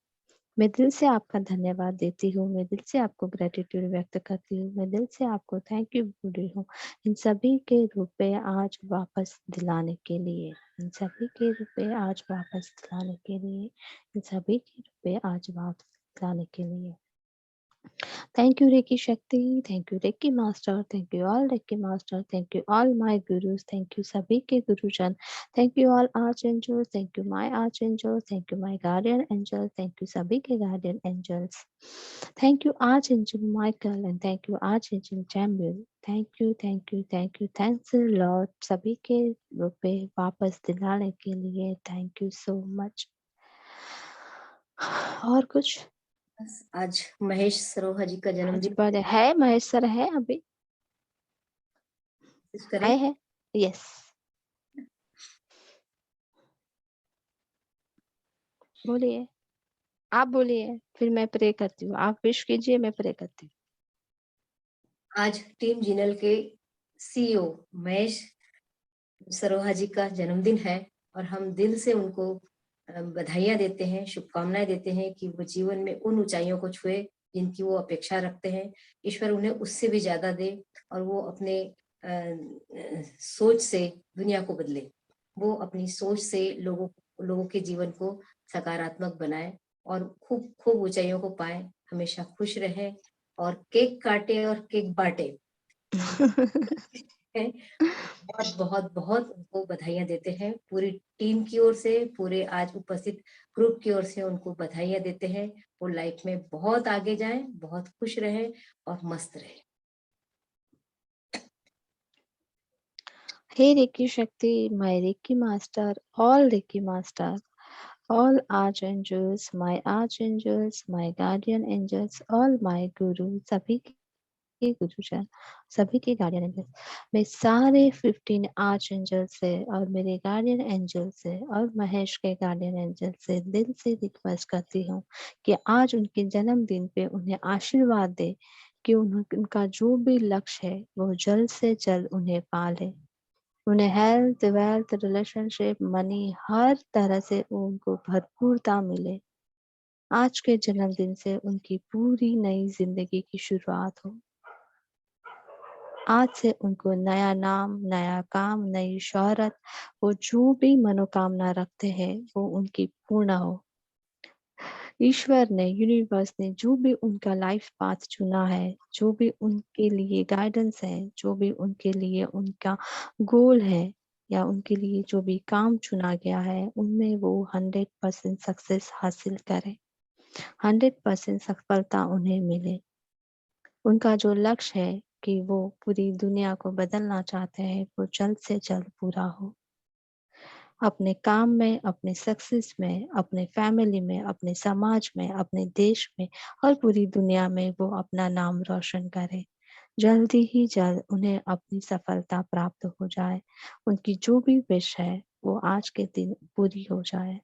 मैं दिल से आपका धन्यवाद देती हूँ, मैं दिल से आपको ग्रैटिट्यूड व्यक्त करती हूँ, मैं दिल से आपको थैंक यू बोल रही हूँ, इन सभी के रुपए आज वापस दिलाने के लिए, इन सभी के रुपए आज वापस दिलाने के लिए, इन सभी के रुपए आज वापस दिलाने के लिए। Thank you, Reiki Shakti. Thank you, Reiki Master. Thank you, all Reiki Master. Thank you, all my gurus. Thank you, Sabhi ke Gurujan. Thank you, all archangels. Thank you, my archangels. Thank you, my guardian angels. Thank you, Sabhi ke guardian angels. Thank you, Archangel Michael, and thank you, Archangel Jamil. Thank you, thank you, thank you. Thanks a lot. सभी के रुपए वापस दिलाने के लिए thank you so much. और कुछ बस आज महेश सरोहा जी का आज जन्मदिन पर है महेश सर है अभी कोशिश करें। आए हैं यस बोलिए आप बोलिए फिर मैं प्रे करती हूँ आप विश कीजिए मैं प्रे करती हूँ आज टीम जिनल के सीईओ महेश सरोहा जी का जन्मदिन है और हम दिल से उनको बधाइयाँ देते हैं, शुभकामनाएँ देते हैं कि वो जीवन में उन ऊँचाइयों को छुए जिनकी वो अपेक्षा रखते हैं। ईश्वर उन्हें उससे भी ज़्यादा दे और वो अपने सोच से दुनिया को बदले। वो अपनी सोच से लोगों के जीवन को सकारात्मक बनाए और खूब ऊँचाइयों को पाएँ, हमेशा खुश रहें और केक काटे और केक बाँटे। हैं। बहुत उनको बधाइयाँ देते हैं। पूरी टीम की ओर से, पूरे आज उपस्थित ग्रुप की ओर से उनको बधाइयाँ देते हैं। वो लाइफ में बहुत आगे जाएँ, बहुत खुश रहें और मस्त रहें। Hey Reiki Shakti, my Reiki Master, all Reiki Master, all archangels, my guardian angels, all my gurus, सभी के गुरुजन, सभी के गार्डियन एंजल्स, मैं सारे 15 आर्च एंजल से और मेरे गार्डियन एंजल से और महेश के गार्डियन एंजल से दिल से रिक्वेस्ट करती हूँ कि आज उनके जन्मदिन पे उन्हें आशीर्वाद दे कि उनका जो भी लक्ष्य है वो जल्द से जल्द उन्हें पाले उन्हें हेल्थ वेल्थ रिलेशनशिप मनी हर तरह से उनको भरपूरता मिले आज के जन्मदिन से उनकी पूरी नई जिंदगी की शुरुआत हो आज से उनको नया नाम नया काम नई शोहरत वो जो भी मनोकामना रखते हैं वो उनकी पूर्ण हो ईश्वर ने यूनिवर्स ने जो भी उनका लाइफ पाथ चुना है जो भी उनके लिए गाइडेंस है जो भी उनके लिए उनका गोल है या उनके लिए जो भी काम चुना गया है उनमें वो 100% सक्सेस हासिल करें 100% सफलता उन्हें मिले उनका जो लक्ष्य है कि वो पूरी दुनिया को बदलना चाहते हैं वो जल्द से जल्द पूरा हो अपने काम में, अपने सक्सेस में, अपने फैमिली में, अपने समाज में, अपने देश में और पूरी दुनिया में वो अपना नाम रोशन करें। जल्दी ही जल्द उन्हें अपनी सफलता प्राप्त हो जाए। उनकी जो भी विश है वो आज के दिन पूरी हो जाए।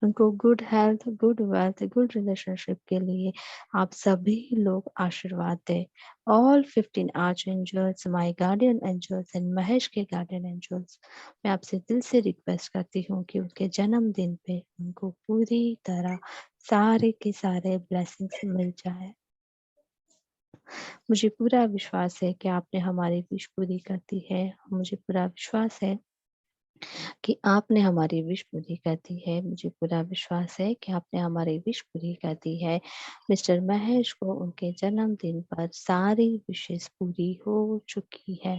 उनको good health, good wealth, good relationship के लिए आप सभी लोग आशीर्वाद दें। All 15 archangels, my guardian angels and Mahesh के गार्डियन एंजल्स, मैं आपसे दिल से रिक्वेस्ट करती हूँ कि उनके जन्मदिन पे उनको पूरी तरह सारे के सारे ब्लेसिंग्स मिल जाए। मुझे पूरा विश्वास है कि आपने हमारी विश पूरी कर दी है। मुझे पूरा विश्वास है कि आपने हमारी विश पूरी कर दी है। मुझे पूरा विश्वास है कि आपने हमारी विश पूरी कर दी है। मिस्टर महेश को उनके जन्मदिन पर सारी विशेष पूरी हो चुकी है।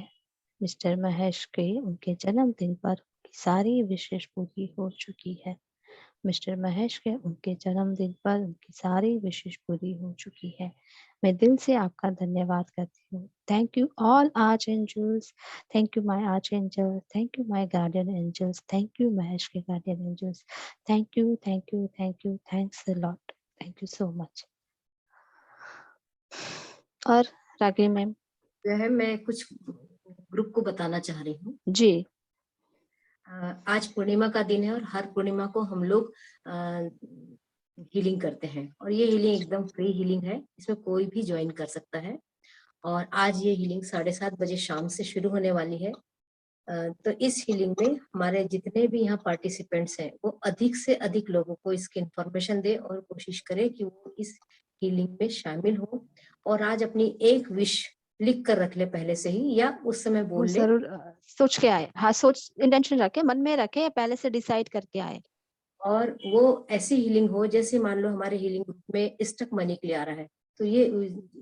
मिस्टर महेश के उनके जन्मदिन पर उनकी सारी विशेष पूरी हो चुकी है। मिस्टर महेश के उनके जन्मदिन पर उनकी सारी विशेष पूरी हो चुकी है। मैं दिल से आपका धन्यवाद करती हूँ। Thank you all archangels, thank you my archangel, thank you my guardian angels, thank you Mahesh के guardian angels, thank you, thank you, thank you, thanks a lot, thank you so much. और रागिनी मैम? जो है मैं कुछ ग्रुप को बताना चाह रही हूँ। जी। आज पूर्णिमा का दिन है और हर पूर्णिमा को हम लोग हीलिंग करते हैं और ये हीलिंग एकदम फ्री हीलिंग है, इसमें कोई भी ज्वाइन कर सकता है। और आज ये हीलिंग 7:30 बजे शाम से शुरू होने वाली है। तो इस हीलिंग में हमारे जितने भी यहाँ पार्टिसिपेंट्स हैं वो अधिक से अधिक लोगों को इसकी इंफॉर्मेशन दे और कोशिश करें कि वो इस हीलिंग में शामिल हो और आज अपनी एक विश लिख कर रख ले पहले से ही या उस समय वो बोल ले। जरूर सोच के आए, हाँ, सोच इंटेंशन रखे, मन में रखे, पहले से डिसाइड करके आए। और वो ऐसी हीलिंग हो जैसे मान लो हमारे हीलिंग ग्रुप में स्टक मनी के लिए आ रहा है, तो ये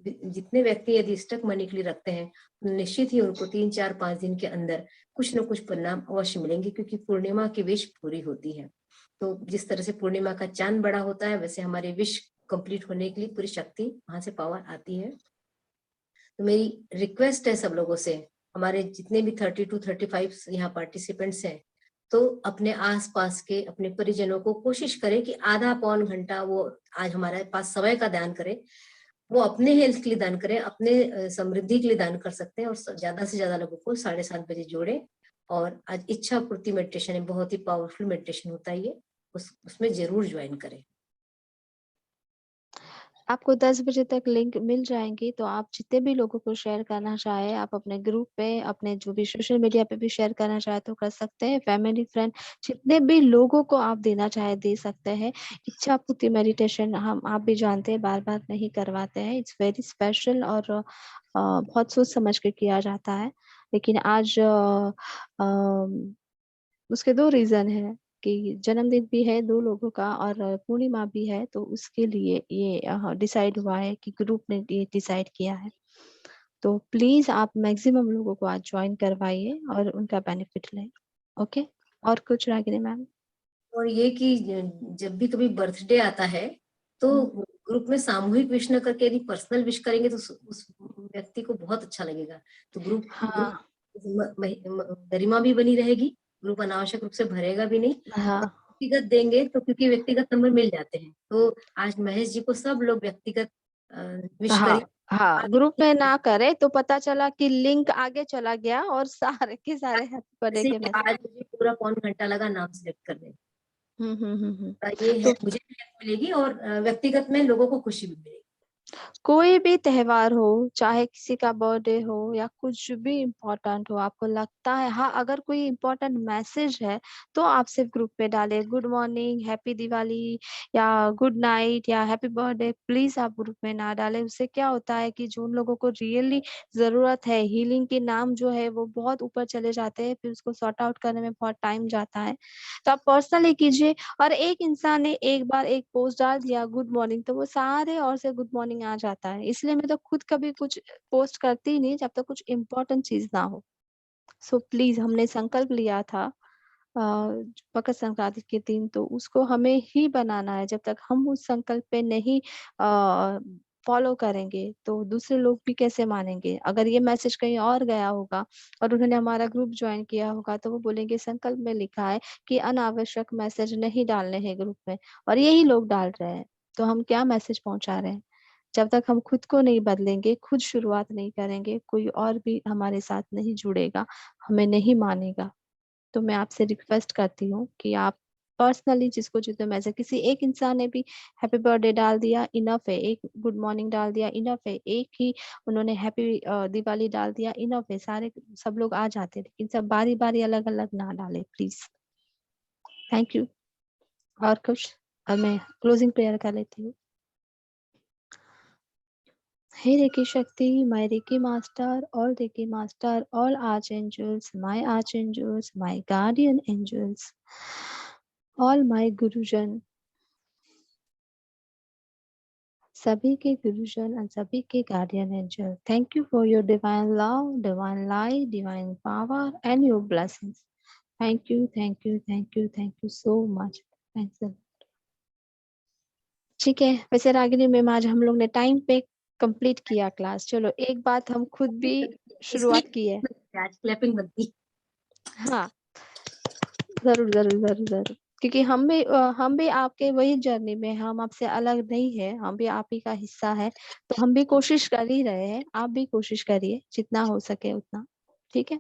जितने व्यक्ति यदि स्टक मनी के लिए रखते हैं तो निश्चित ही उनको 3, 4, 5 दिन के अंदर कुछ न कुछ परिणाम अवश्य मिलेंगे, क्योंकि पूर्णिमा की विश पूरी होती है। तो जिस तरह से पूर्णिमा का चांद बड़ा होता है वैसे हमारी विश कंप्लीट होने के लिए पूरी शक्ति वहां से पावर आती है। तो मेरी रिक्वेस्ट है सब लोगों से, हमारे जितने भी 32, 35 यहाँ पार्टिसिपेंट्स हैं, तो अपने आसपास के अपने परिजनों को कोशिश करें कि आधा पौन घंटा वो आज हमारे पास समय का दान करें। वो अपने हेल्थ के लिए दान करें, अपने समृद्धि के लिए दान कर सकते हैं और ज्यादा से ज्यादा लोगों को 7:30 बजे जोड़े। और आज इच्छा पूर्ति मेडिटेशन है, बहुत ही पावरफुल मेडिटेशन होता है ये, उसमें जरूर ज्वाइन करें। आपको 10 बजे तक लिंक मिल जाएँगी, तो आप जितने भी लोगों को शेयर करना चाहें, आप अपने ग्रुप पे, अपने जो भी सोशल मीडिया पे भी शेयर करना चाहें तो कर सकते हैं। फैमिली, फ्रेंड, जितने भी लोगों को आप देना चाहें, दे सकते हैं। इच्छापूर्ति मेडिटेशन हम आप भी जानते हैं, बार-बार नहीं करवाते हैं। इट्स वेरी स्पेशल और बहुत सोच समझ के किया जाता है। लेकिन आज उसके 2 रीज़न हैं कि जन्मदिन भी है 2 लोगों का और पूर्णिमा भी है, तो उसके लिए ये डिसाइड हुआ है कि ग्रुप ने ये डिसाइड किया है। तो प्लीज़ आप मैक्सिमम लोगों को आज जॉइन करवाइए और उनका बेनिफिट लें। ओके? और कुछ रागिनी मैम? और ये कि जब भी कभी बर्थडे आता है तो हुँ। ग्रुप में सामूहिक विश न करके यदि पर्सनल विश करेंगे तो उस व्यक्ति को बहुत अच्छा लगेगा। तो ग्रुप ग्रुप हाँ, गरिमा भी बनी रहेगी, ग्रुप अनावश्यक रूप से भरेगा भी नहीं। और हाँ, व्यक्तिगत देंगे तो क्योंकि व्यक्तिगत नंबर मिल जाते हैं, तो आज महेश जी को सब लोग व्यक्तिगत विश करिए। हाँ, हाँ, ग्रुप में ना करें तो पता चला कि लिंक आगे चला गया और सारे के सारे हैप्पी बर्थडे जैसे के कि मैसेज। आज मुझे पूरा पौन घंटा लगा नाम सिलेक्ट करने में। हुँ, हुँ, हुँ, हुँ। ये है, तो मुझे भी हेल्प मिलेगी और व्यक्तिगत में लोगों को खुशी भी मिलेगी। कोई भी त्योहार हो, चाहे किसी का बर्थडे हो या कुछ भी इम्पोर्टेंट हो, आपको लगता है हाँ, अगर कोई इम्पोर्टेंट मैसेज है, तो आप सिर्फ ग्रुप पे डालें, गुड मॉर्निंग, हैप्पी दिवाली या गुड नाइट या हैप्पी बर्थडे, प्लीज़ आप ग्रुप में ना डालें। उससे क्या होता है कि जो उन लोगों को रियली ज़रूरत है, हीलिंग के नाम जो है वो बहुत ऊपर चले जाते हैं, फिर उसको सॉर्ट आउट करने में बहुत टाइम जाता है। तो आप पर्सनली कीजिए और एक इंसान ने एक बार एक पोस्ट डाल दिया गुड मॉर्निंग तो वो सारे और से गुड मॉर्निंग आ जाता है। इसलिए मैं तो खुद कभी कुछ पोस्ट करती ही नहीं जब तक कुछ इम्पोर्टेंट चीज़ ना हो। सो प्लीज़ हमने संकल्प लिया था मकर संक्रांति के दिन तो उसको हमें ही बनाना है। जब तक हम उस संकल्प पे नहीं फॉलो करेंगे तो दूसरे लोग भी कैसे मानेंगे? अगर ये मैसेज कहीं और गया होगा और उन्होंने हमारा ग्रुप जॉइन किया होगा तो वो बोलेंगे संकल्प में लिखा है कि अनावश्यक मैसेज नहीं डालने हैं ग्रुप में और यही लोग डाल रहे हैं। तो हम क्या मैसेज पहुँचा रहे हैं? जब तक हम खुद को नहीं बदलेंगे, खुद शुरुआत नहीं करेंगे, कोई और भी हमारे साथ नहीं जुड़ेगा, हमें नहीं मानेगा। तो मैं आपसे रिक्वेस्ट करती हूँ कि आप पर्सनली जिसको जितना मैसेज, किसी एक इंसान ने भी हैप्पी बर्थडे डाल दिया इनफ है, एक गुड मॉर्निंग डाल दिया इनफ है, एक ही उन्होंने हैप्पी दिवाली डाल दिया इनफ है, सारे सब लोग आ जाते हैं, लेकिन सब बारी बारी अलग अलग ना डाले प्लीज। Thank you. और कुछ? और मैं क्लोजिंग प्रेयर कर लेती हूँ। हे रेकी शक्ति, my Reiki master, all Reiki master, all archangels, my guardian angels, all my gurujan, सभी के गुरुजन और सभी के guardian angel, thank you for your divine love, divine light, divine power and your blessings. Thank you, thank you, thank you, thank you so much. Thanks. ठीक है, वैसे रागिनी मैम आज हम लोग ने टाइम पे कंप्लीट किया क्लास। चलो एक बात हम खुद भी इसलिए शुरुआत की है। आज क्लैपिंग बनती। हाँ, जरूर जरूर जरूर जरूर, क्योंकि हम भी आपके वही जर्नी में, हम आपसे अलग नहीं है, हम भी आप ही का हिस्सा है, तो हम भी कोशिश कर ही रहे हैं, आप भी कोशिश करिए जितना हो सके उतना। ठीक है,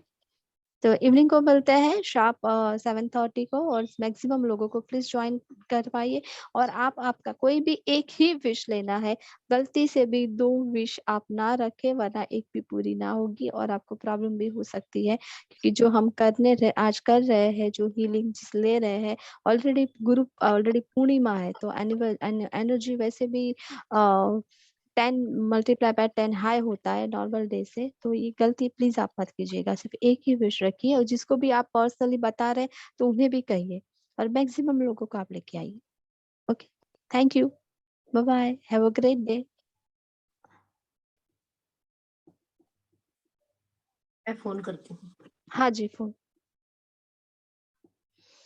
तो इवनिंग को मिलते हैं शार्प 7:30 को, और मैक्सिमम लोगों को प्लीज ज्वाइन करवाइए। और आप आपका कोई भी एक ही विश लेना है, गलती से भी 2 विश आप ना रखें, वरना एक भी पूरी ना होगी और आपको प्रॉब्लम भी हो सकती है। क्योंकि जो हम आज कर रहे हैं, जो हीलिंग जिस ले रहे हैं, ऑलरेडी पूर्णिमा है, तो एनर्जी वैसे भी 10 मल्टीप्लाई बाय 10 हाई होता है नॉर्मल डे से। तो ये गलती प्लीज आप मत कीजिएगा, सिर्फ एक ही विश रखिए, और जिसको भी आप पर्सनली बता रहे हैं तो उन्हें भी कहिए, और मैक्सिमम लोगों को आप लेके आइए। Okay, thank you, bye bye, have a great day. मैं फोन करती हूँ। हाँ जी, फोन